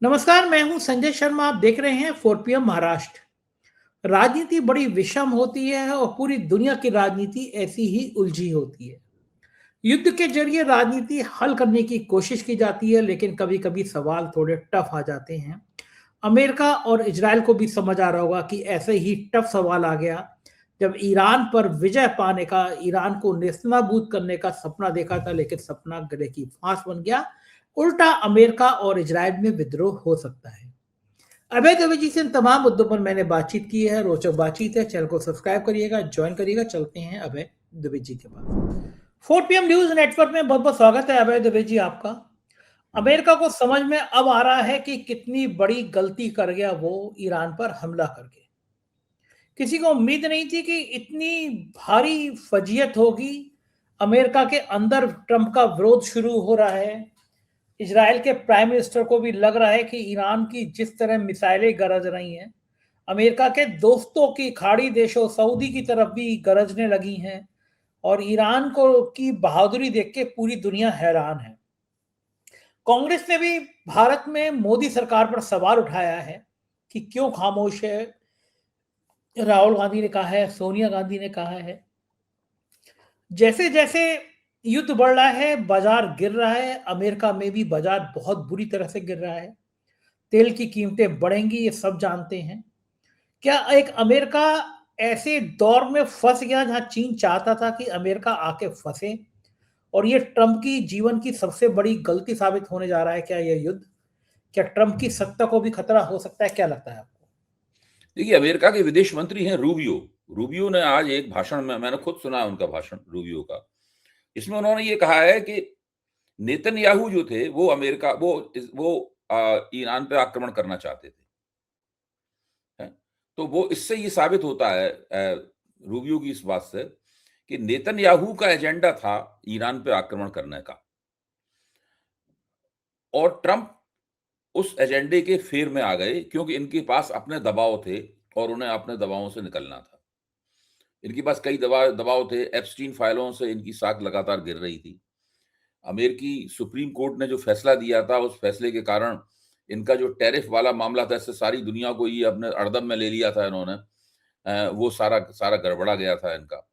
नमस्कार, मैं हूं संजय शर्मा। आप देख रहे हैं 4 PM महाराष्ट्र। राजनीति बड़ी विषम होती है और पूरी दुनिया की राजनीति ऐसी ही उलझी होती है। युद्ध के जरिए राजनीति हल करने की कोशिश की जाती है, लेकिन कभी-कभी सवाल थोड़े टफ आ जाते हैं। अमेरिका और इजराइल को भी समझ आ रहा होगा कि ऐसे ही टफ सवाल आ गया जब ईरान पर विजय पाने का, ईरान को नेस्तनाबूद करने का सपना देखा था, लेकिन सपना गले की फांस बन गया। उल्टा अमेरिका और इजराइल में विद्रोह हो सकता है। अभय दुबे जी से इन तमाम मुद्दों पर मैंने बातचीत की है। रोचक बातचीत है। चैनल को सब्सक्राइब करिएगा, ज्वाइन करिएगा। चलते हैं अभय दुबे जी के पास। 4 PM न्यूज नेटवर्क में बहुत बहुत स्वागत है अभय दुबे जी आपका। हम्म, अमेरिका को समझ में अब आ रहा है कि कितनी बड़ी गलती कर गया वो ईरान पर हमला करके। किसी को उम्मीद नहीं थी कि इतनी भारी फजीयत होगी। अमेरिका के अंदर ट्रंप का विरोध शुरू हो रहा है। इजराइल के प्राइम मिनिस्टर को भी लग रहा है कि ईरान की जिस तरह मिसाइलें गरज रही हैं, अमेरिका के दोस्तों की खाड़ी देशों सऊदी की तरफ भी गरजने लगी हैं। और ईरान को की बहादुरी देख के पूरी दुनिया हैरान है। कांग्रेस ने भी भारत में मोदी सरकार पर सवाल उठाया है कि क्यों खामोश है। राहुल गांधी ने कहा है, सोनिया गांधी ने कहा है, जैसे जैसे युद्ध बढ़ रहा है बाजार गिर रहा है। अमेरिका में भी बाजार बहुत बुरी तरह से गिर रहा है। तेल की कीमतें बढ़ेंगी, ये सब जानते हैं। क्या एक अमेरिका ऐसे दौर में फंस गया जहां चीन चाहता था कि अमेरिका आके फंसे, और ये ट्रंप की जीवन की सबसे बड़ी गलती साबित होने जा रहा है? क्या यह युद्ध, क्या ट्रंप की सत्ता को भी खतरा हो सकता है? क्या लगता है आपको? देखिए, अमेरिका के विदेश मंत्री हैं रूबियो। रूबियो ने आज एक भाषण में, मैंने खुद सुना उनका भाषण रूबियो का। इसमें उन्होंने ये कहा है कि नेतन्याहू जो थे वो अमेरिका वो ईरान पे आक्रमण करना चाहते थे। हैं? तो वो इससे ये साबित होता है रूबियो की इस बात से कि नेतन्याहू का एजेंडा था ईरान पे आक्रमण करने का, और ट्रंप उस एजेंडे के फेर में आ गए क्योंकि इनके पास अपने दबाव थे और उन्हें अपने दबावों से निकलना था। इनके पास कई दबाव थे। एप्स्टीन फाइलों से इनकी साख लगातार गिर रही थी। अमेरिकी सुप्रीम कोर्ट ने जो फैसला दिया था, उस फैसले के कारण इनका जो टैरिफ वाला मामला था, इससे सारी दुनिया को ये अपने अड़दम में ले लिया था इन्होंने। वो सारा सारा गड़बड़ा गया था इनका।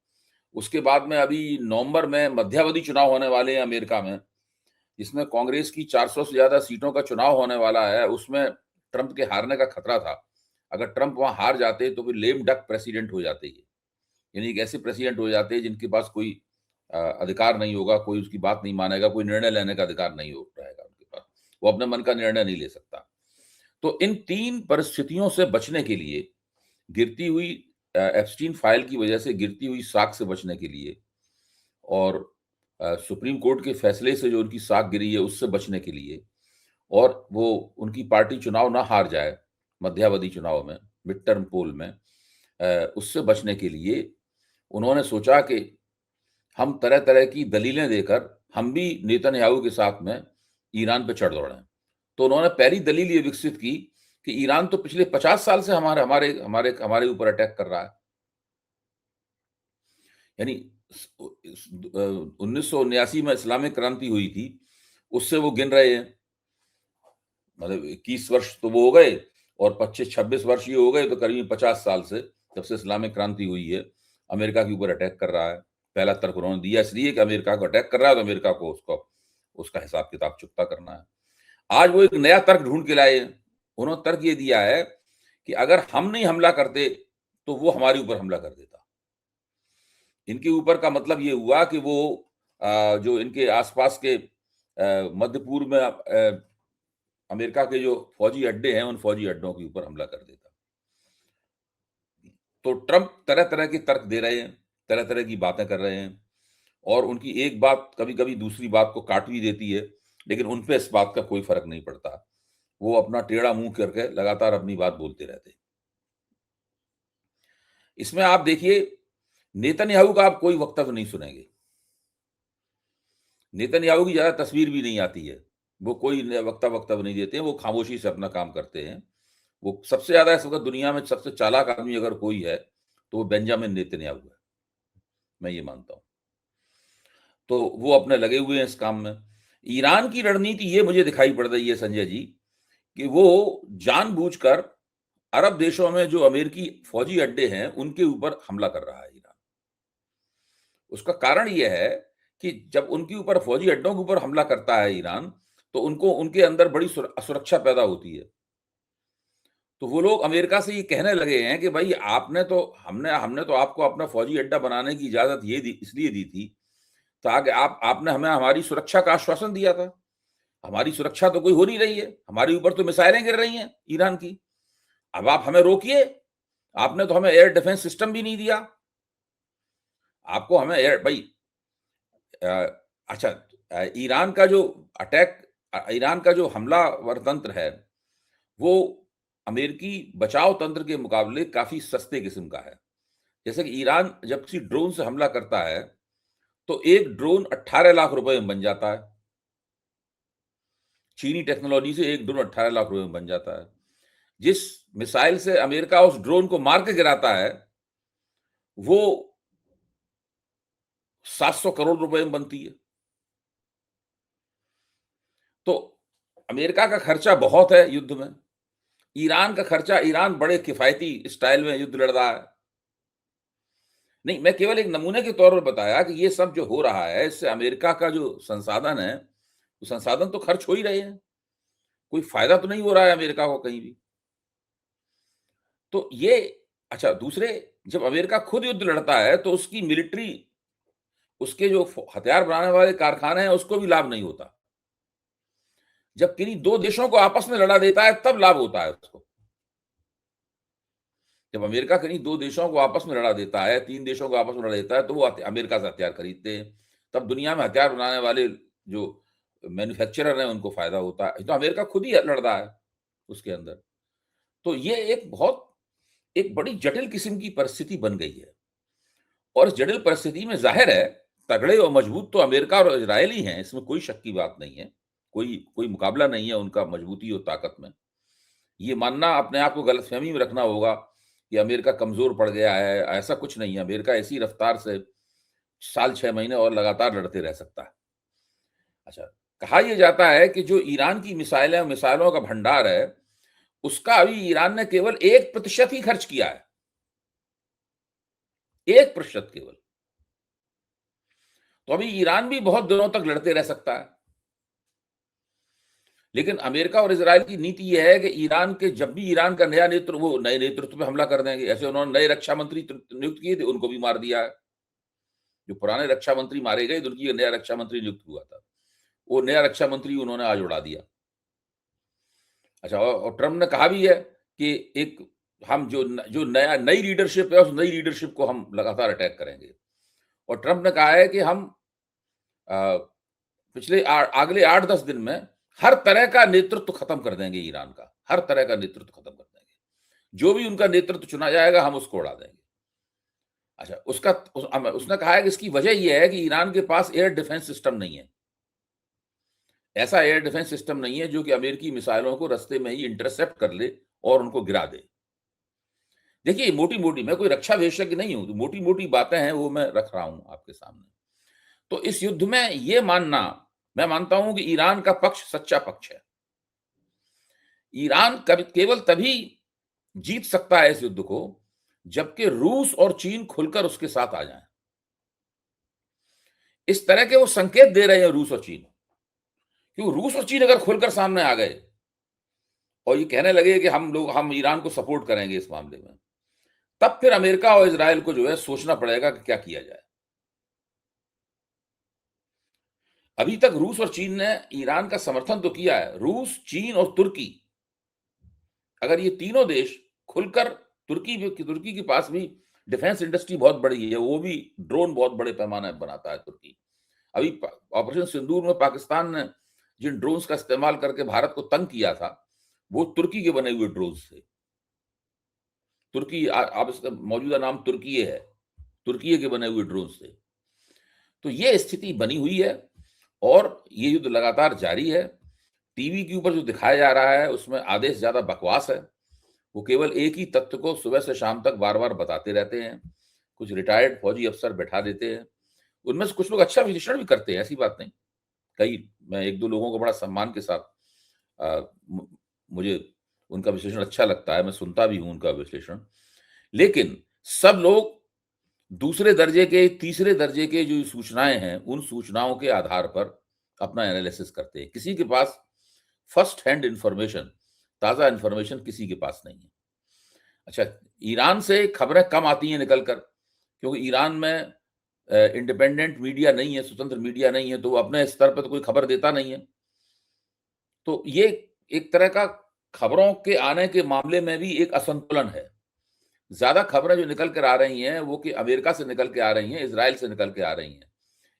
उसके बाद में अभी नवंबर में मध्यावधि चुनाव होने वाले हैं अमेरिका में, जिसमें कांग्रेस की 400 से ज्यादा सीटों का चुनाव होने वाला है। उसमें ट्रंप के हारने का खतरा था। अगर ट्रंप वहां हार जाते तो फिर लेम डक प्रेसिडेंट हो जाते ही, यानी एक ऐसे प्रेसिडेंट हो जाते हैं जिनके पास कोई अधिकार नहीं होगा, कोई उसकी बात नहीं मानेगा, कोई निर्णय लेने का अधिकार नहीं हो रहेगा उनके पास। वो अपने मन का निर्णय नहीं ले सकता। तो इन तीन परिस्थितियों से बचने के लिए, गिरती हुई एप्स्टीन फाइल की वजह से गिरती हुई साख से बचने के लिए, और सुप्रीम कोर्ट के फैसले से जो उनकी साख गिरी है उससे बचने के लिए, और वो उनकी पार्टी चुनाव ना हार जाए मध्यावधि चुनाव में, मिड टर्म पोल में, उससे बचने के लिए उन्होंने सोचा कि हम तरह तरह की दलीलें देकर हम भी नेतन्याहू के साथ में ईरान पे चढ़ दौड़े। तो उन्होंने पहली दलील ये विकसित की कि ईरान तो पिछले 50 साल से हमारे हमारे हमारे हमारे ऊपर अटैक कर रहा है। यानी 1979 में इस्लामिक क्रांति हुई थी, उससे वो गिन रहे हैं। मतलब 21 वर्ष तो वो हो गए, और 25-26 वर्ष ये हो गए, तो करीब 50 साल से, जब से इस्लामिक क्रांति हुई है, अमेरिका के ऊपर अटैक कर रहा है। पहला तर्क उन्होंने दिया इसलिए कि अमेरिका को अटैक कर रहा है, तो अमेरिका को उसका हिसाब किताब चुकता करना है। आज वो एक नया तर्क ढूंढ के लाए हैं। उन्होंने तर्क ये दिया है कि अगर हम नहीं हमला करते तो वो हमारे ऊपर हमला कर देता। इनके ऊपर का मतलब ये हुआ कि वो जो इनके आसपास के मध्य पूर्व में अमेरिका के जो फौजी अड्डे हैं, उन फौजी अड्डों के ऊपर हमला कर देता। तो ट्रंप तरह तरह के तर्क दे रहे हैं, तरह तरह की बातें कर रहे हैं, और उनकी एक बात कभी कभी दूसरी बात को काट भी देती है, लेकिन उन पे इस बात का कोई फर्क नहीं पड़ता। वो अपना टेढ़ा मुंह करके लगातार अपनी बात बोलते रहते हैं। इसमें आप देखिए, नेतन्याहू का आप कोई वक्तव्य नहीं सुनेंगे। नेतन्याहू की ज्यादा तस्वीर भी नहीं आती है। वो कोई वक्तव्य नहीं देते हैं, वो खामोशी से अपना काम करते हैं। वो सबसे ज्यादा इस वक्त दुनिया में सबसे चालाक आदमी अगर कोई है तो वो बेंजामिन नेतन्याहू है, मैं ये मानता हूं। तो वो अपने लगे हुए हैं इस काम में। ईरान की रणनीति ये मुझे दिखाई पड़ रही है संजय जी, कि वो जानबूझकर अरब देशों में जो अमेरिकी फौजी अड्डे हैं, उनके ऊपर हमला कर रहा है ईरान। उसका कारण ये है कि जब उनके ऊपर फौजी अड्डों के ऊपर हमला करता है ईरान, तो उनको उनके अंदर बड़ी असुरक्षा पैदा होती है। तो वो लोग अमेरिका से ये कहने लगे हैं कि भाई आपने तो हमने तो आपको अपना फौजी अड्डा बनाने की इजाज़त ये दी इसलिए दी थी, ताकि आपने हमें हमारी सुरक्षा का आश्वासन दिया था। हमारी सुरक्षा तो कोई हो नहीं रही है, हमारे ऊपर तो मिसाइलें गिर रही हैं ईरान की। अब आप हमें रोकिए, आपने तो हमें एयर डिफेंस सिस्टम भी नहीं दिया। आपको हमें एयर भाई अच्छा ईरान का जो ईरान का जो हमलावर तंत्र है, वो अमेरिकी बचाव तंत्र के मुकाबले काफ़ी सस्ते किस्म का है। जैसे कि ईरान जब किसी ड्रोन से हमला करता है, तो एक ड्रोन 18 लाख रुपए में बन जाता है। चीनी टेक्नोलॉजी से एक ड्रोन 18 लाख रुपए में बन जाता है। जिस मिसाइल से अमेरिका उस ड्रोन को मार के गिराता है, वो 700 करोड़ रुपए में बनती है। तो अमेरिका का खर्चा बहुत है युद्ध में। ईरान का खर्चा, ईरान बड़े किफ़ायती स्टाइल में युद्ध लड़ रहा है। नहीं, मैं केवल एक नमूने के तौर पर बताया कि ये सब जो हो रहा है, इससे अमेरिका का जो संसाधन है, वो संसाधन तो खर्च हो ही रहे हैं। कोई फ़ायदा तो नहीं हो रहा है अमेरिका को कहीं भी। तो ये अच्छा, दूसरे जब अमेरिका खुद युद्ध लड़ता है, तो उसकी मिलिट्री, उसके जो हथियार बनाने वाले कारखाने हैं, उसको भी लाभ नहीं होता। जब किन्हीं 2 देशों को आपस में लड़ा देता है, तब लाभ होता है उसको। जब अमेरिका कहीं 2 देशों को आपस में लड़ा देता है, 3 देशों को आपस में लड़ा देता है, तो वो अमेरिका से हथियार खरीदते हैं। तब दुनिया में हथियार बनाने वाले जो मैन्युफैक्चरर हैं, उनको फ़ायदा होता है। तो अमेरिका खुद ही लड़ रहा है उसके अंदर। तो ये एक बड़ी जटिल किस्म की परिस्थिति बन गई है। और इस जटिल परिस्थिति में ज़ाहिर है, तगड़े और मजबूत तो अमेरिका और इज़राइल ही हैं, इसमें कोई शक की बात नहीं है। कोई मुकाबला नहीं है उनका मजबूती और ताकत में। ये मानना अपने आप को गलतफ़हमी में रखना होगा कि अमेरिका कमज़ोर पड़ गया है, ऐसा कुछ नहीं है। अमेरिका ऐसी रफ़्तार से साल 6 महीने और लगातार लड़ते रह सकता है। अच्छा, कहा यह जाता है कि जो ईरान की मिसाइलें और मिसाइलों का भंडार है, उसका अभी ईरान ने केवल 1% ही खर्च किया है। 1% केवल। तो अभी ईरान भी बहुत दिनों तक लड़ते रह सकता है। लेकिन अमेरिका और इज़राइल की नीति यह है कि ईरान के जब भी ईरान का नया नेतृत्व, वो नए नेतृत्व पे हमला कर देंगे। ऐसे उन्होंने नए रक्षा मंत्री नियुक्त किए थे, उनको भी मार दिया है। जो पुराने रक्षा मंत्री मारे गए, उनकी नया रक्षा मंत्री नियुक्त हुआ था, वो नया रक्षा मंत्री उन्होंने आज उड़ा दिया। अच्छा, और ट्रम्प ने कहा भी है कि एक हम जो नई लीडरशिप है, उस नई लीडरशिप को हम लगातार अटैक करेंगे। और ट्रम्प ने कहा है कि हम पिछले अगले 8-10 दिन में हर तरह का नेतृत्व खत्म कर देंगे ईरान का, हर तरह का नेतृत्व खत्म कर देंगे। जो भी उनका नेतृत्व चुना जाएगा, हम उसको उड़ा देंगे। अच्छा, उसने कहा है कि इसकी वजह यह है कि ईरान के पास एयर डिफेंस सिस्टम नहीं है। ऐसा एयर डिफेंस सिस्टम नहीं है जो कि अमेरिकी मिसाइलों को रास्ते में ही इंटरसेप्ट कर ले और उनको गिरा दे। देखिए, मोटी-मोटी, मैं कोई रक्षा विशेषज्ञ नहीं हूं, तो मोटी-मोटी बातें हैं, वो मैं रख रहा हूं आपके सामने। तो इस युद्ध में ये मानना, मैं मानता हूं कि ईरान का पक्ष सच्चा पक्ष है। ईरान केवल तभी जीत सकता है इस युद्ध को, जबकि रूस और चीन खुलकर उसके साथ आ जाएं। इस तरह के वो संकेत दे रहे हैं रूस और चीन, क्योंकि रूस और चीन अगर खुलकर सामने आ गए और ये कहने लगे कि हम ईरान को सपोर्ट करेंगे इस मामले में, तब फिर अमेरिका और इजराइल को जो है सोचना पड़ेगा कि क्या किया जाए। अभी तक रूस और चीन ने ईरान का समर्थन तो किया है। रूस, चीन और तुर्की, अगर ये तीनों देश खुलकर, तुर्की के पास भी डिफेंस इंडस्ट्री बहुत बड़ी है, वो भी ड्रोन बहुत बड़े पैमाने पर बनाता है तुर्की। अभी ऑपरेशन सिंदूर में पाकिस्तान ने जिन ड्रोन्स का इस्तेमाल करके भारत को तंग किया था, वो तुर्की के बने हुए ड्रोन्स थे। तुर्की, अब इसका मौजूदा नाम तुर्की है, तुर्की के बने हुए ड्रोन्स थे। तो ये स्थिति बनी हुई है और ये युद्ध लगातार जारी है। टीवी के ऊपर जो दिखाया जा रहा है, उसमें आदेश ज्यादा बकवास है। वो केवल एक ही तथ्य को सुबह से शाम तक बार-बार बताते रहते हैं। कुछ रिटायर्ड फौजी अफसर बैठा देते हैं। उनमें से कुछ लोग अच्छा विश्लेषण भी करते हैं, ऐसी बात नहीं। मैं 1-2 लोगों को बड़ा सम्मान के साथ मुझे उनका विश्लेषण अच्छा लगता है, मैं सुनता भी हूँ उनका विश्लेषण। लेकिन सब लोग दूसरे दर्जे के, तीसरे दर्जे के जो सूचनाएँ हैं, उन सूचनाओं के आधार पर अपना एनालिसिस करते हैं। किसी के पास फर्स्ट हैंड इन्फॉर्मेशन, ताज़ा इन्फॉर्मेशन किसी के पास नहीं है। अच्छा, ईरान से खबरें कम आती हैं निकल कर, क्योंकि ईरान में इंडिपेंडेंट मीडिया नहीं है, स्वतंत्र मीडिया नहीं है, तो वो अपने स्तर पर तो कोई खबर देता नहीं है। तो ये एक तरह का खबरों के आने के मामले में भी एक असंतुलन है। ज़्यादा खबरें जो निकल कर आ रही हैं, वो कि अमेरिका से निकल के आ रही हैं, इज़राइल से निकल के आ रही हैं।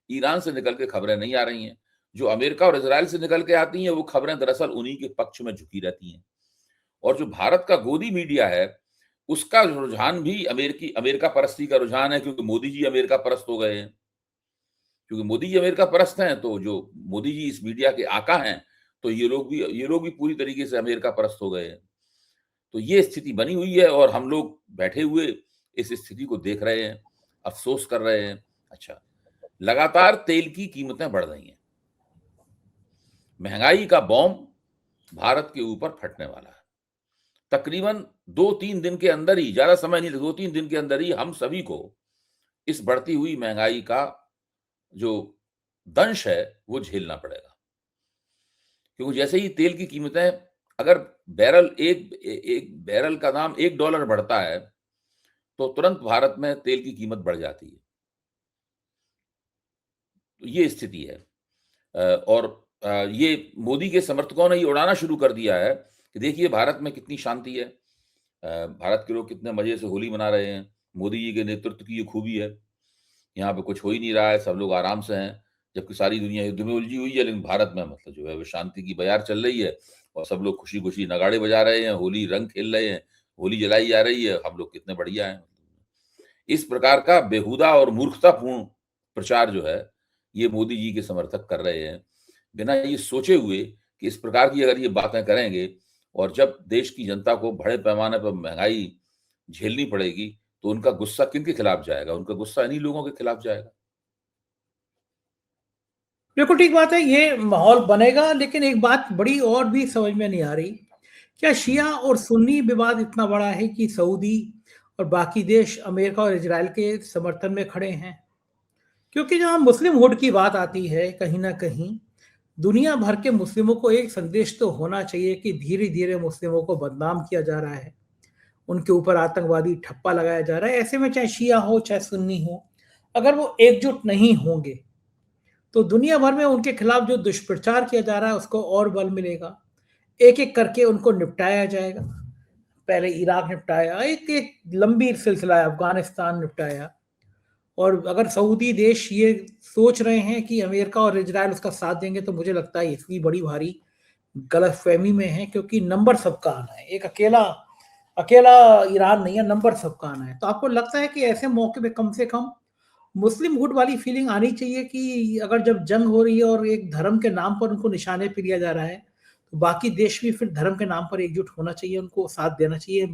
ईरान से निकल के खबरें नहीं आ रही हैं। जो अमेरिका और इज़राइल से निकल के आती हैं, वो खबरें दरअसल उन्हीं के पक्ष में झुकी रहती हैं। और जो भारत का गोदी मीडिया है, उसका रुझान भी अमेरिका परस्ती का रुझान है, क्योंकि मोदी जी अमेरिका परस्त हो गए हैं। क्योंकि मोदी जी अमेरिका परस्त हैं, तो जो मोदी जी इस मीडिया के आका हैं, तो ये लोग भी पूरी तरीके से अमेरिका परस्त हो गए हैं। तो ये स्थिति बनी हुई है और हम लोग बैठे हुए इस स्थिति को देख रहे हैं, अफ़सोस कर रहे हैं। अच्छा, लगातार तेल की कीमतें बढ़ रही हैं। महँगाई का बॉम्ब भारत के ऊपर फटने वाला है। तकरीबन 2-3 दिन के अंदर ही, ज़्यादा समय नहीं, 2-3 दिन के अंदर ही हम सभी को इस बढ़ती हुई महँगाई का जो दंश है, वो झेलना पड़ेगा। क्योंकि जैसे ही तेल की कीमतें, अगर एक बैरल का दाम $1 बढ़ता है, तो तुरंत भारत में तेल की कीमत बढ़ जाती है। तो ये स्थिति है। और ये मोदी के समर्थकों ने ये उड़ाना शुरू कर दिया है कि देखिए भारत में कितनी शांति है। भारत के लोग कितने मज़े से होली मना रहे हैं। मोदी जी के नेतृत्व की ये खूबी है। यहाँ पे कुछ हो ही नहीं रहा है, सब लोग आराम से हैं, जबकि सारी दुनिया युद्ध में उलझी हुई है, लेकिन भारत में मतलब जो है वो शांति की बयार चल रही है और सब लोग खुशी-खुशी नगाड़े बजा रहे हैं, होली रंग खेल रहे हैं, होली जलाई जा रही है, हम लोग कितने बढ़िया हैं। इस प्रकार का बेहुदा और मूर्खतापूर्ण प्रचार जो है, ये मोदी जी के समर्थक कर रहे हैं, बिना ये सोचे हुए कि इस प्रकार की अगर ये बातें करेंगे और जब देश की जनता को बड़े पैमाने पर महँगाई झेलनी पड़ेगी, तो उनका गुस्सा किनके खिलाफ जाएगा? उनका गुस्सा इन्हीं लोगों के खिलाफ जाएगा। बिल्कुल ठीक बात है, ये माहौल बनेगा, लेकिन एक बात बड़ी और भी समझ में नहीं आ रही। क्या शिया और सुन्नी विवाद इतना बड़ा है कि सऊदी और बाकी देश अमेरिका और इज़राइल के समर्थन में खड़े हैं? क्योंकि जहाँ मुस्लिमहुड की बात आती है, कहीं न कहीं दुनिया भर के मुस्लिमों को एक संदेश तो होना चाहिए कि धीरे-धीरे मुस्लिमों को बदनाम किया जा रहा है, उनके ऊपर आतंकवादी ठप्पा लगाया जा रहा है। ऐसे में चाहे शिया हो, चाहे सुन्नी हो, अगर वो एकजुट नहीं होंगे, तो दुनिया भर में उनके खिलाफ जो दुष्प्रचार किया जा रहा है, उसको और बल मिलेगा। एक-एक करके उनको निपटाया जाएगा। पहले इराक निपटाया, एक-एक लंबी सिलसिला है, अफ़गानिस्तान निपटाया। और अगर सऊदी देश ये सोच रहे हैं कि अमेरिका और इज़राइल उसका साथ देंगे, तो मुझे लगता है इसलिए बड़ी भारी गलतफ़हमी में हैं, क्योंकि नंबर सबका आना है। एक अकेला अकेला ईरान नहीं है, नंबर सबका आना है। तो आपको लगता है कि ऐसे मौके पे कम से कम मुस्लिमहुड वाली फीलिंग आनी चाहिए कि अगर जब जंग हो रही है और एक धर्म के नाम पर उनको निशाने पे लिया जा रहा है, तो बाकी देश भी फिर धर्म के नाम पर एकजुट होना चाहिए, उनको साथ देना चाहिए,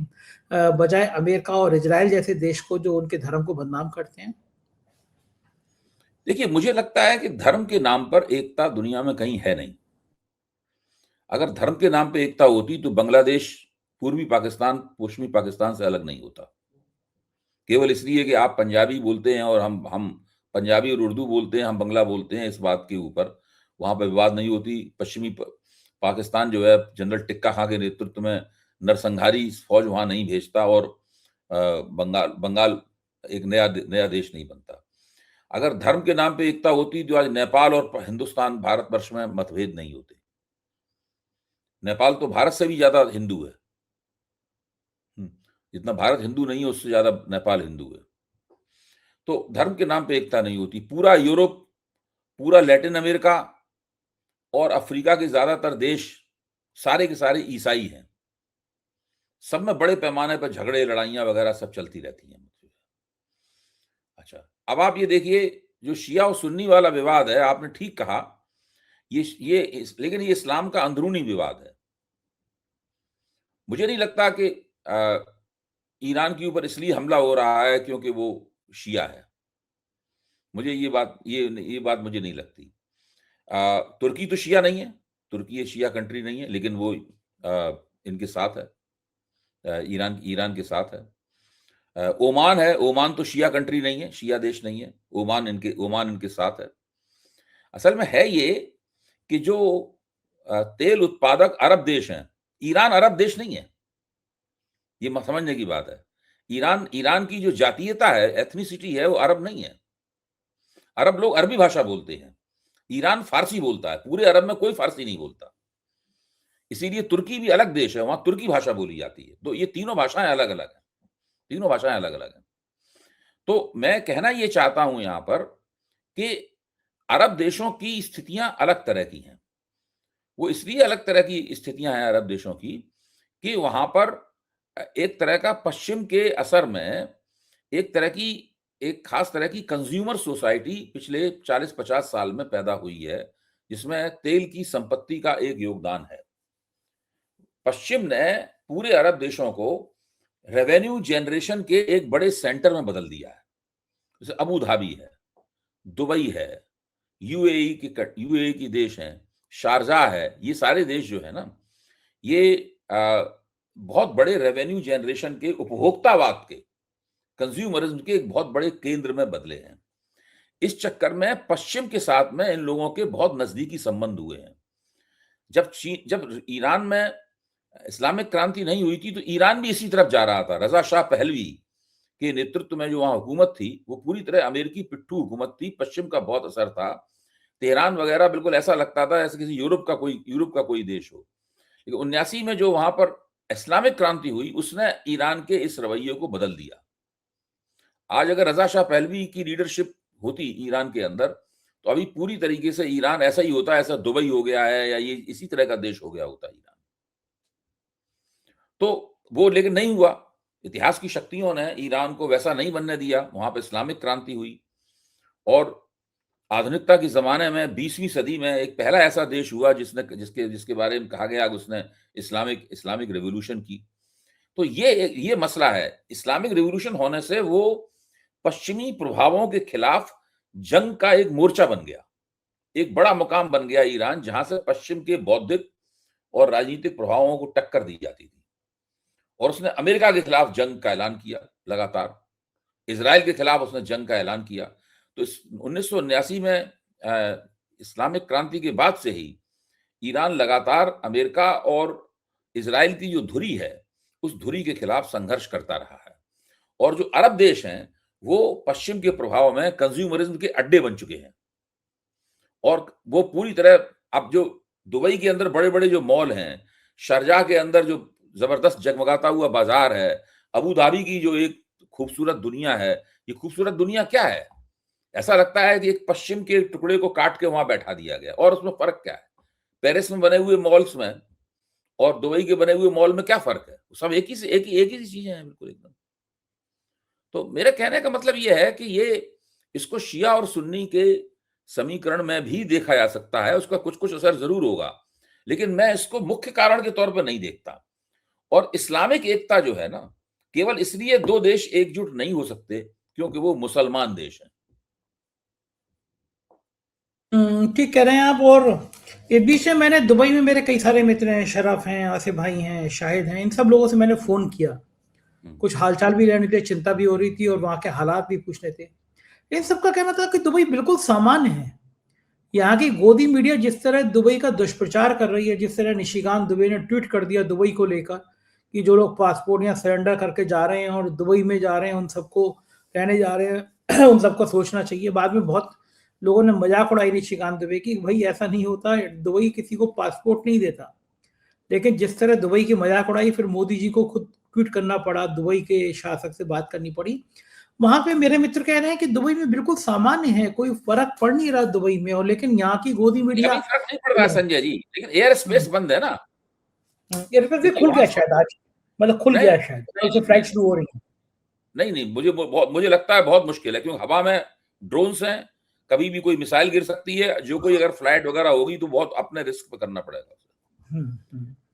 बजाय अमेरिका और इज़राइल जैसे देश को जो उनके धर्म को बदनाम करते हैं? देखिए, मुझे लगता है कि धर्म के नाम पर एकता दुनिया में कहीं है नहीं। अगर धर्म के नाम पे एकता होती, तो बांग्लादेश पूर्वी पाकिस्तान, पश्चिमी पाकिस्तान से अलग नहीं होता। केवल इसलिए कि आप पंजाबी बोलते हैं और हम पंजाबी और उर्दू बोलते हैं, हम बंगला बोलते हैं, इस बात के ऊपर वहाँ पे विवाद नहीं होती। पश्चिमी पाकिस्तान जो है, जनरल टिक्का खां के नेतृत्व में नरसंहारी फ़ौज वहाँ नहीं भेजता और बंगाल बंगाल एक नया देश नहीं बनता। अगर धर्म के नाम पे एकता होती, तो आज नेपाल और हिंदुस्तान, भारतवर्ष में मतभेद नहीं होते। नेपाल तो भारत से भी ज़्यादा हिंदू है। हुँ, जितना भारत हिंदू नहीं है, उससे ज़्यादा नेपाल हिंदू है। तो धर्म के नाम पे एकता नहीं होती। पूरा यूरोप, पूरा लैटिन अमेरिका और अफ्रीका के ज़्यादातर देश, सारे के सारे ईसाई हैं। सब में बड़े पैमाने पर झगड़े, लड़ाइयाँ वगैरह सब चलती रहती हैं। अच्छा, अब आप ये देखिए, जो शिया और सुन्नी वाला विवाद है, आपने ठीक कहा, लेकिन ये इस्लाम का अंदरूनी विवाद है। मुझे नहीं लगता कि ईरान के ऊपर इसलिए हमला हो रहा है क्योंकि वो शिया है। मुझे ये बात मुझे नहीं लगती। तुर्की तो शिया नहीं है, तुर्की ये शिया कंट्री नहीं है, लेकिन वो इनके साथ है, ईरान के साथ है। ओमान है, ओमान तो शिया कंट्री नहीं है, शिया देश नहीं है, ओमान इनके साथ है। असल में है ये कि जो तेल उत्पादक अरब देश हैं, ईरान अरब देश नहीं है, ये समझने की बात है। ईरान की जो जातीयता है, एथनिसिटी है, वो अरब नहीं है। अरब लोग अरबी भाषा बोलते हैं, ईरान फारसी बोलता है, पूरे अरब में कोई फारसी नहीं बोलता। इसीलिए तुर्की भी अलग देश है, वहां तुर्की भाषा बोली जाती है। तो ये तीनों भाषाएं अलग अलग हैं, तीनों भाषाएं अलग अलग हैं। तो मैं कहना ये चाहता हूं यहां पर कि अरब देशों की स्थितियां अलग तरह की हैं। वो इसलिए अलग तरह की स्थितियां हैं अरब देशों की कि वहां पर एक तरह का पश्चिम के असर में एक खास तरह की कंज्यूमर सोसाइटी पिछले 40-50 साल में पैदा हुई है, जिसमें तेल की संपत्ति का एक योगदान है। पश्चिम ने पूरे अरब देशों को रेवेन्यू जनरेशन के एक बड़े सेंटर में बदल दिया है। जैसे अबू धाबी है, दुबई है, यूएई की देश हैं, शारजाह है, ये सारे देश जो है ना, ये बहुत बड़े रेवेन्यू जनरेशन के, उपभोक्तावाद के, कंज्यूमरिज्म के एक बहुत बड़े केंद्र में बदले हैं। इस चक्कर में पश्चिम के साथ में इन लोगों के बहुत नजदीकी संबंध हुए हैं। जब ईरान में इस्लामिक क्रांति नहीं हुई थी तो ईरान भी इसी तरफ जा रहा था। रजा शाह पहलवी के नेतृत्व में जो वहां हुकूमत थी, वो पूरी तरह अमेरिकी पिट्ठू हुकूमत थी, पश्चिम का बहुत असर था। तेहरान वगैरह बिल्कुल ऐसा लगता था जैसे किसी यूरोप का कोई देश हो। लेकिन 79 में जो वहां पर इस्लामिक क्रांति हुई, उसने ईरान के इस रवैये को बदल दिया। आज अगर रजा शाह पहलवी की लीडरशिप होती ईरान के अंदर, तो अभी पूरी तरीके से ईरान ऐसा ही होता, ऐसा दुबई हो गया है या ये इसी तरह का देश हो गया होता ईरान। तो वो लेकिन नहीं हुआ। इतिहास की शक्तियों ने ईरान को वैसा नहीं बनने दिया। वहां पर इस्लामिक क्रांति हुई और आधुनिकता के जमाने में 20वीं सदी में एक पहला ऐसा देश हुआ जिसके बारे में कहा गया कि उसने इस्लामिक रेवोल्यूशन की। तो ये मसला है। इस्लामिक रेवोल्यूशन होने से वो पश्चिमी प्रभावों के खिलाफ जंग का एक मोर्चा बन गया, एक बड़ा मुकाम बन गया ईरान, जहां से पश्चिम के बौद्धिक और राजनीतिक प्रभावों को टक्कर दी जाती थी। और उसने अमेरिका के खिलाफ जंग का ऐलान किया लगातार, इजराइल के खिलाफ उसने जंग का ऐलान किया। तो 1979 में इस्लामिक क्रांति के बाद से ही ईरान लगातार अमेरिका और इजराइल की जो धुरी है, उस धुरी के खिलाफ संघर्ष करता रहा है। और जो अरब देश हैं, वो पश्चिम के प्रभाव में कंज्यूमरिज्म के अड्डे बन चुके हैं। और वो पूरी तरह, अब जो दुबई के अंदर बड़े बड़े जो मॉल हैं, शारजाह के अंदर जो जबरदस्त जगमगाता हुआ बाजार है, अबू धाबी की जो एक खूबसूरत दुनिया है, ये खूबसूरत दुनिया क्या है? ऐसा लगता है कि एक पश्चिम के टुकड़े को काट के वहां बैठा दिया गया। और उसमें फर्क क्या है? पेरिस में बने हुए मॉल्स में और दुबई के बने हुए मॉल में क्या फर्क है? सब एक ही सी चीजें हैं, बिल्कुल एकदम। तो मेरे कहने का मतलब ये है कि इसको शिया और सुन्नी के समीकरण में भी देखा जा सकता है, उसका कुछ कुछ असर जरूर होगा, लेकिन मैं इसको मुख्य कारण के तौर पर नहीं देखता। और इस्लामिक एकता जो है ना, केवल इसलिए दो देश एकजुट नहीं हो सकते क्योंकि वो मुसलमान देश हैं। ठीक कह रहे हैं आप। और इस बीच में मैंने दुबई में मेरे कई सारे मित्र हैं, शरफ हैं, आसिफ भाई हैं, शाहिद हैं, इन सब लोगों से मैंने फ़ोन किया। कुछ हालचाल भी लेने के लिए, चिंता भी हो रही थी और वहाँ के हालात भी पूछने थे। इन सब का कहना था कि दुबई बिल्कुल सामान्य है। यहाँ की गोदी मीडिया जिस तरह दुबई का दुष्प्रचार कर रही है, जिस तरह निशिकांत दुबे ने ट्वीट कर दिया दुबई को लेकर कि जो लोग पासपोर्ट यहाँ सरेंडर करके जा रहे हैं और दुबई में जा रहे हैं, उन सबको रहने जा रहे हैं, उन सबको सोचना चाहिए। बाद में बहुत लोगों ने मजाक उड़ाई निशिकांत दुबे की, भाई ऐसा नहीं होता, दुबई किसी को पासपोर्ट नहीं देता। लेकिन जिस तरह दुबई की मजाक उड़ाई, फिर मोदी जी को खुद ट्वीट करना पड़ा, दुबई के शासक से बात करनी पड़ी। वहां पे मेरे मित्र कह रहे हैं कि दुबई में बिल्कुल सामान्य है, कोई फर्क पड़ नहीं रहा दुबई में। और लेकिन यहाँ की गोदी मीडिया, अभी फर्क नहीं पड़ रहा संजय जी, लेकिन एयर स्पेस बंद है ना। एयरपोर्ट भी खुल गया शायद आज, मतलब खुल गया शायद, कल से फ्लाइट शुरू हो रही है। नहीं, मुझे लगता है बहुत मुश्किल है, क्योंकि हवा में ड्रोन्स हैं, कभी भी कोई मिसाइल गिर सकती है। जो कोई अगर फ्लाइट वगैरह होगी तो बहुत अपने रिस्क पे करना पड़ेगा।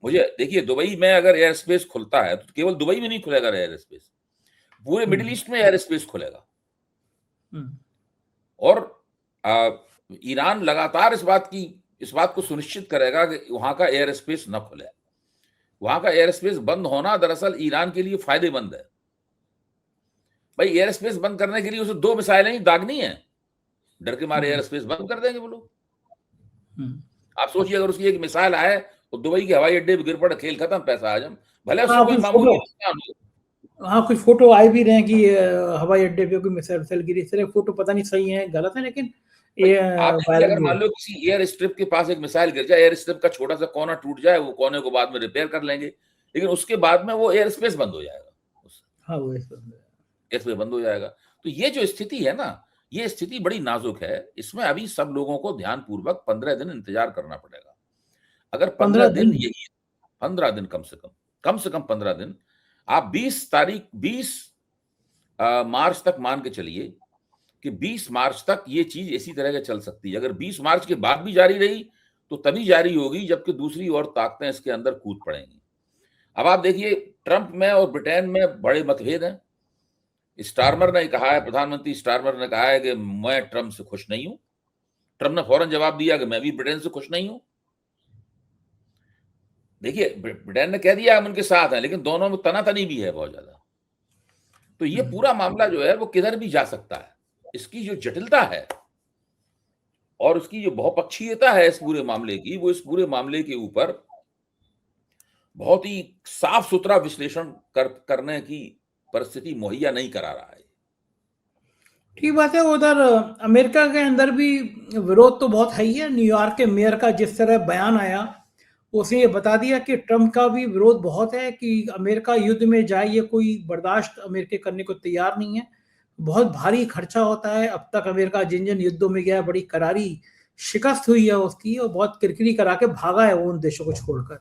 मुझे देखिए, दुबई में अगर एयर स्पेस खुलता है तो केवल दुबई में नहीं खुलेगा एयर स्पेस, पूरे मिडिल ईस्ट में एयर स्पेस खुलेगा। और ईरान लगातार इस बात को सुनिश्चित करेगा कि वहां का एयर स्पेस न खुले। वहां का एयर स्पेस बंद होना दरअसल ईरान के लिए फायदेमंद है। भाई एयर स्पेस बंद करने के लिए उसे 2 मिसाइलें ही दागनी है, डर के मारे एयर स्पेस बंद कर देंगे वो लोग। आप सोचिए अगर उसकी एक मिसाइल आए तो दुबई के हवाई अड्डे पे गिर पड़े, खेल खत्म, पैसा आजम, भले उससे कोई मामूली नुकसान हो। हाँ, कुछ फोटो आए भी रहे हैं कि हवाई अड्डे पे कोई मिसाइल गिरी, इस तरह फोटो पता नहीं सही है गलत है, लेकिन ये आप अगर मान लो किसी एयर स्ट्रिप के पास एक मिसाइल गिर जाए, एयर स्ट्रिप का छोटा सा कोना टूट जाए, वो कोने को बाद में रिपेयर कर लेंगे, लेकिन उसके बाद में वो एयर स्पेस बंद हो जाएगा। हाँ, वो एयर स्पेस बंद हो जाएगा। तो ये जो स्थिति है ना, ये स्थिति बड़ी नाजुक है। इसमें अभी सब लोगों को ध्यानपूर्वक 15 दिन इंतजार करना पड़ेगा। अगर 15 दिन, यही 15 दिन कम से कम 15 दिन, आप 20 मार्च तक मान के चलिए कि 20 मार्च तक ये चीज इसी तरह के चल सकती है। अगर 20 मार्च के बाद भी जारी रही तो तभी जारी होगी जबकि दूसरी ओर ताकतें इसके अंदर कूद पड़ेंगी। अब आप देखिए, ट्रंप में और ब्रिटेन में बड़े मतभेद हैं। स्टारमर ने कहा है, प्रधानमंत्री स्टारमर ने कहा है कि मैं ट्रंप से खुश नहीं हूं। ट्रंप ने फौरन जवाब दिया कि मैं भी ब्रिटेन से खुश नहीं हूं। देखिए, ब्रिटेन ने कह दिया हम उनके साथ हैं, लेकिन दोनों में तनातनी भी है बहुत ज्यादा। तो ये पूरा मामला जो है वो किधर भी जा सकता है। इसकी जो जटिलता है और उसकी जो बहुपक्षीयता है इस पूरे मामले की, वो इस पूरे मामले के ऊपर बहुत ही साफ सुथरा विश्लेषण करने की परिस्थिति मुहैया नहीं करा रहा है। ठीक बात है। उधर अमेरिका के अंदर भी विरोध तो बहुत है ही है। न्यूयॉर्क के मेयर का जिस तरह बयान आया, उसने ये बता दिया कि ट्रंप का भी विरोध बहुत है कि अमेरिका युद्ध में जाए, ये कोई बर्दाश्त अमेरिका करने को तैयार नहीं है। बहुत भारी खर्चा होता है। अब तक अमेरिका जिन जिन युद्धों में गया, बड़ी करारी शिकस्त हुई है उसकी, और बहुत किरकिरी करा के भागा है वो उन देशों को छोड़कर।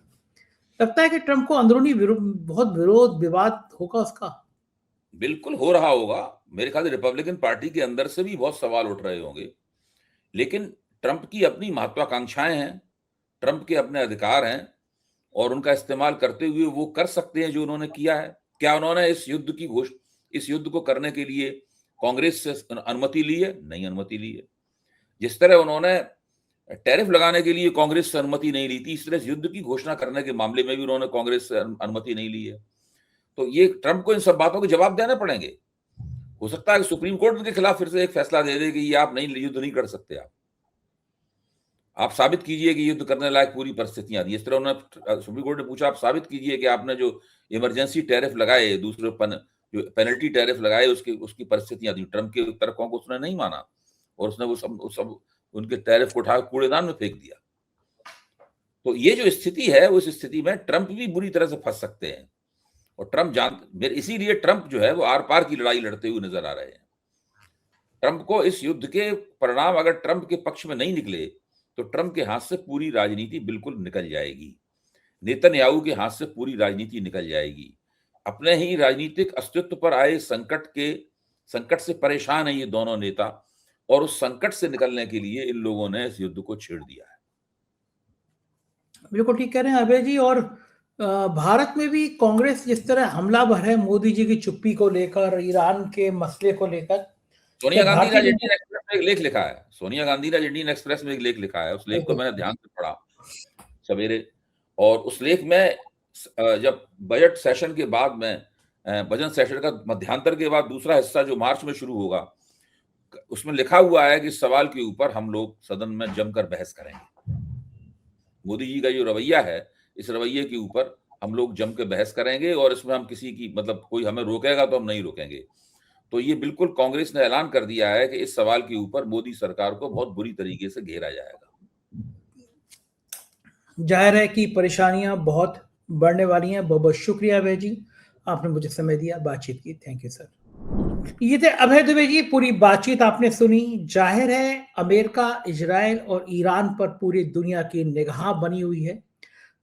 लगता है कि ट्रंप को अंदरूनी बहुत विरोध विवाद होगा उसका। बिल्कुल हो रहा होगा। मेरे ख्याल से रिपब्लिकन पार्टी के अंदर से भी बहुत सवाल उठ रहे होंगे, लेकिन ट्रंप की अपनी महत्वाकांक्षाएं हैं, ट्रंप के अपने अधिकार हैं, और उनका इस्तेमाल करते हुए वो कर सकते हैं जो उन्होंने किया है। क्या उन्होंने इस युद्ध को करने के लिए कांग्रेस से अनुमति ली है? नहीं अनुमति ली है। जिस तरह उन्होंने टैरिफ लगाने के लिए कांग्रेस से अनुमति नहीं ली थी, इस तरह युद्ध की घोषणा करने के मामले में भी उन्होंने कांग्रेस से अनुमति नहीं ली है। तो ये ट्रंप को इन सब बातों के जवाब देने पड़ेंगे। हो सकता है कि सुप्रीम कोर्ट उनके खिलाफ फिर से एक फैसला दे दे कि ये आप नहीं, युद्ध नहीं कर सकते, आप साबित कीजिए कि युद्ध करने लायक पूरी परिस्थितियां थी। इस तरह उन्होंने, सुप्रीम कोर्ट ने पूछा, आप साबित कीजिए कि आपने जो इमरजेंसी टैरिफ लगाए, दूसरे जो पेनल्टी टैरिफ लगाए, उसकी परिस्थितियां थी। ट्रंप के तर्कों को उसने नहीं माना और उसने वो सब उनके टैरिफ को उठा कूड़ेदान में फेंक दिया। तो ये जो स्थिति है, उस स्थिति में ट्रंप भी बुरी तरह से फंस सकते हैं, और इसीलिए ट्रंप जो है वो आर पार की लड़ाई लड़ते हुए नजर आ रहे हैं। ट्रंप को इस युद्ध के परिणाम अगर ट्रंप के पक्ष में नहीं निकले तो ट्रंप के हाथ से पूरी राजनीति बिल्कुल निकल जाएगी, नेतन्याहू के हाथ से पूरी राजनीति निकल जाएगी। अपने ही राजनीतिक अस्तित्व पर आए संकट से परेशान है ये दोनों नेता, और उस संकट से निकलने के लिए इन लोगों ने इस युद्ध को छेड़ दिया है। बिल्कुल ठीक कह रहे हैं अभय जी। और भारत में भी कांग्रेस जिस तरह हमलावर है मोदी जी की चुप्पी को लेकर, ईरान के मसले को लेकर, सोनिया गांधी ने इंडियन एक्सप्रेस में एक लेख लिखा है। सोनिया गांधी ने इंडियन एक्सप्रेस में एक लेख लिखा है। उस लेख को मैंने ध्यान से पढ़ा सवेरे, और उस लेख में जब बजट सेशन के बाद में, बजट सेशन का मध्यांतर के बाद दूसरा हिस्सा जो मार्च में शुरू होगा, उसमें लिखा हुआ है कि इस सवाल के ऊपर हम लोग सदन में जमकर बहस करेंगे। मोदी जी का जो रवैया है, इस रवैये के ऊपर हम लोग जम के बहस करेंगे, और इसमें हम किसी की, मतलब कोई हमें रोकेगा तो हम नहीं रोकेंगे। तो ये बिल्कुल कांग्रेस ने ऐलान कर दिया है कि इस सवाल के ऊपर मोदी सरकार को बहुत बुरी तरीके से घेरा जाएगा। जाहिर है कि परेशानियां बहुत बढ़ने वाली हैं। बहुत बहुत शुक्रिया अभय जी, आपने मुझे समय दिया, बातचीत की। Thank you sir. ये थे अभय दुबे जी। पूरी बातचीत आपने सुनी। जाहिर है अमेरिका, इजराइल और ईरान पर पूरी दुनिया की निगाह बनी हुई है।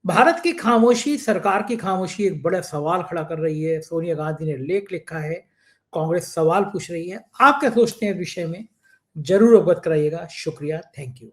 भारत की खामोशी, सरकार की खामोशी एक बड़ा सवाल खड़ा कर रही है। सोनिया गांधी ने लेख लिखा है, कांग्रेस सवाल पूछ रही है। आप क्या सोचते हैं विषय में, जरूर अवगत कराइएगा। शुक्रिया, थैंक यू।